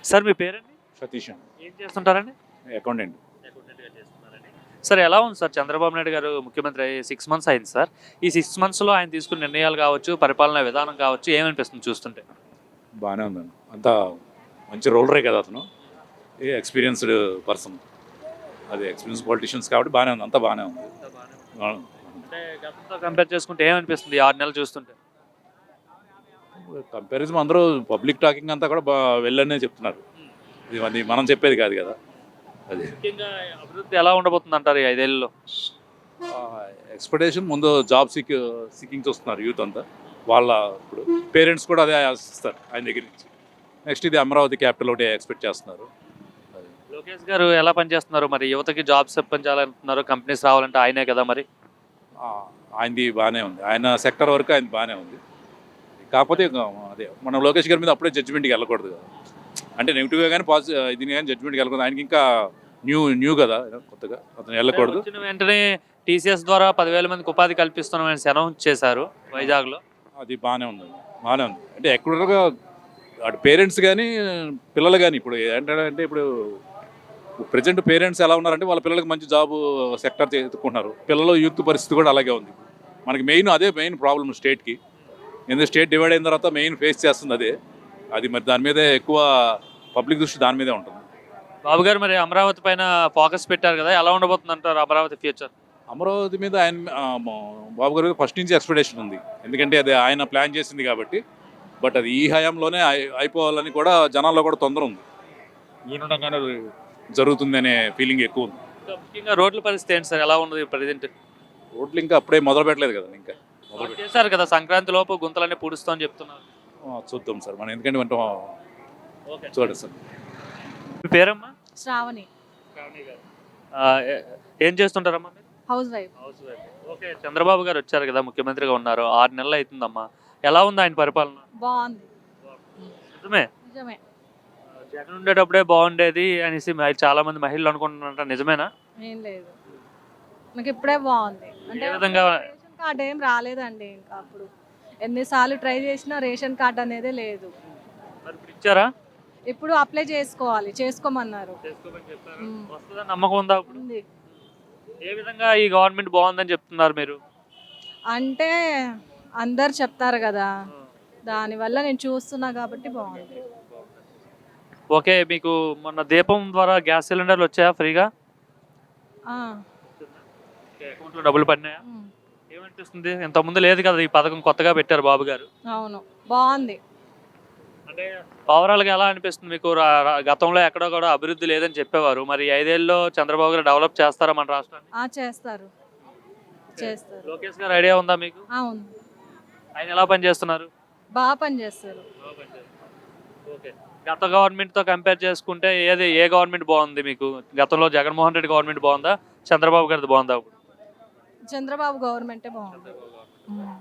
Sir మీ పేరండి? సతీష్ అండి, ఏం చేస్తుంటారండి? అకౌంటెంట్. అకౌంటెంట్‌గా చేస్తున్నారండి. సార్ ఎలా ఉంది సార్ చంద్రబాబు నాయుడు గారు ముఖ్యమంత్రి అయ్యి 6 మంత్స్ అయింది సార్. ఈ 6 మంత్స్‌లో ఆయన తీసుకున్న నిర్ణయాలు కావచ్చు, పరిపాలనా విధానం కావచ్చు ఏమనిపిస్తుంది చూస్తుంటే? బాగానే ఉందండి, అంతా మంచి రోలరే కదా అతను, ఏ ఎక్స్పీరియన్స్డ్ పర్సన్, అదే ఎక్స్పీరియన్స్ పొలిటీషియన్స్ కాబట్టి బాగానే ఉంది, అంతా బాగానే ఉంది. అంటే గతంతో కంపేర్ చేసుకుంటే ఏమనిపిస్తుంది ఈ 6 నెలలు చూస్తుంటే? కంపారిజన్ అందరూ పబ్లిక్ టాకింగ్ అంతా కూడా వెళ్ళనే చెప్తున్నారు, అది మనం చెప్పేది కాదు కదా. అది ముఖ్యంగా అభివృద్ధి ఎలా ఉండబోతుంది అంటారు ఈ 5 ఏళ్లలో? ఎక్స్పెక్టేషన్ ముందు జాబ్ సీకింగ్స్ వస్తున్నారు యూత్ అంతా, వాళ్ళ ఇప్పుడు పేరెంట్స్ కూడా అదే ఆశిస్తారు ఆయన దగ్గర నుంచి. నెక్స్ట్ ఇది అమరావతి క్యాపిటల్ ఒకటి ఎక్స్పెక్ట్ చేస్తున్నారు. అది లోకేష్ గారు ఎలా పనిచేస్తున్నారు? మరి యువతకి జాబ్స్ ఇప్పించాలంటున్నారు, కంపెనీస్ రావాలంటే ఆయనే కదా మరి. ఆ, ఆయనది బాగానే ఉంది, ఆయన సెక్టర్ వరకు ఆయన బాగానే ఉంది. కాకపోతే అదే మనం లోకేష్ గారి మీద అప్పుడే జడ్జిమెంట్కి వెళ్ళకూడదు కదా, అంటే నెగిటివ్గా కానీ పాజిటివ్ ఇది కానీ జడ్జిమెంట్కి వెళ్ళకూడదు. ఆయనకి ఇంకా న్యూ కదా, కొత్తగా అతను వెళ్ళకూడదు. వచ్చిన వెంటనే టీసీఎస్ ద్వారా 10,000 మందికి ఉపాధి కల్పిస్తున్నామని అనౌన్స్ చేశారు వైజాగ్లో. అది బాగానే ఉంది, బాగానే ఉంది. అంటే ఎక్కడగా అటు పేరెంట్స్ కానీ పిల్లలు కానీ ఇప్పుడు ఏంటంటే ఇప్పుడు ప్రజెంట్ పేరెంట్స్ ఎలా ఉన్నారంటే వాళ్ళ పిల్లలకి మంచి జాబ్ సెక్టర్ ఎత్తుకుంటున్నారు, పిల్లలు యూత్ పరిస్థితి కూడా అలాగే ఉంది. మనకి అదే మెయిన్ ప్రాబ్లం స్టేట్కి, ఎందుకంటే స్టేట్ డివైడ్ అయిన తర్వాత మెయిన్ ఫేస్ చేస్తుంది అదే. అది మరి దాని మీదే ఎక్కువ పబ్లిక్ దృష్టి దాని మీదే ఉంటుంది. బాబు గారు మరి అమరావతి పైన ఫోకస్ పెట్టారు కదా, ఎలా ఉండబోతుంది అంటారు అమరావతి ఫ్యూచర్? అమరావతి మీద ఆయన బాబు గారు ఫస్ట్ నుంచి ఎక్స్పెక్టేషన్ ఉంది, ఎందుకంటే అది ఆయన ప్లాన్ చేసింది కాబట్టి. బట్ అది ఈ హయాంలోనే అయిపోవాలని కూడా జనాల్లో కూడా తొందర ఉంది, ఈయనగానే జరుగుతుంది అనే ఫీలింగ్ ఎక్కువ ఉంది. ఇంకా ముఖ్యంగా రోడ్ల పరిస్థితి ఏంటి సార్, ఎలా ఉన్నది ప్రజెంట్? రోడ్లు ఇంకా అప్పుడే మొదలు పెట్టలేదు కదా, ఇంకా మొదలు చేశారు కదా, సంక్రాంతి లోపు గుంతలన్నీ పూడుస్తామని చెప్తున్నారు. చూద్దాం సార్, మనం ఎందుకంటే ఓకే, చూడండి సార్. మీ పేరమ్మా? శ్రావణి, ఏం చేస్తుంటారమ్మా మీరు? House wife. House wife. Okay, Chandrababu గారు వచ్చారు కదా, ముఖ్యమంత్రిగా ఉన్నారు, 6 నెలలు అవుతుందమ్మా. ఎలా ఉంది ఆయన పరిపాలన? బాగుంది. నిజమే. నిజమే. జగన్ ఉండేటప్పుడే బాగుండేది అనేసి చాలా మంది మహిళలు అనుకుంటున్నారంట, నిజమేనా? ఏం లేదు, నాకు ఇప్పుడే బాగుంది. అంటే ఏ విధంగా? రేషన్ కార్డ్ ఏం రాలేదండి, ఇంకా అప్పుడు ఎన్నిసార్లు ట్రై చేసినా రేషన్ కార్డ్ అనేదే లేదు. మరి ఇప్పుడు ఇచ్చారా? ఇప్పుడు అప్లై చేసుకోవాలి, చేసుకోమన్నారు. చేసుకోమని చెప్పారా? మ్మ్. వస్తుందని నమ్మకం ఉందా ఇప్పుడు? ఉంది. ఏ విధంగా ఈ గవర్నమెంట్ బాగుందని చెప్తున్నారు మీరు? అంటే అందరు చెప్తారు కదా, దానివల్ల నేను చూస్తున్నా కాబట్టి బాగుంది. ఓకే, మీకు మొన్న దీపం ద్వారా గ్యాస్ సిలిండర్లు వచ్చాయా ఫ్రీగా? ఆ, అకౌంట్లో డబ్బులు పడినాయా? ఉమ్, ఏమనిపిస్తుంది? ఇంతకుముందు లేదు కదా ఈ పథకం, కొత్తగా పెట్టారు బాబు గారు. అవును, బాగుంది. అంటే ఓవరాల్గా ఎలా అనిపిస్తుంది మీకు? గతంలో ఎక్కడో కూడా అభివృద్ధి లేదని చెప్పేవారు, మరి 5 ఏళ్ళలో చంద్రబాబు గారు డెవలప్ చేస్తారా మన రాష్ట్రాన్ని? చేస్తారు, చేస్తారు. లోకేష్ గారు ఐడియా ఉందా మీకు? అవును, ఆయన ఎలా పనిచేస్తున్నారు? బాగా పనిచేస్తారు. ఓకే, గత గవర్నమెంట్తో కంపేర్ చేసుకుంటే ఏ గవర్నమెంట్ బాగుంది మీకు? గతంలో జగన్మోహన్ రెడ్డి గవర్నమెంట్ బాగుందా, చంద్రబాబు గారిది బాగుందా? చంద్రబాబు గవర్నమెంటే బాగుంది. ఉమ్.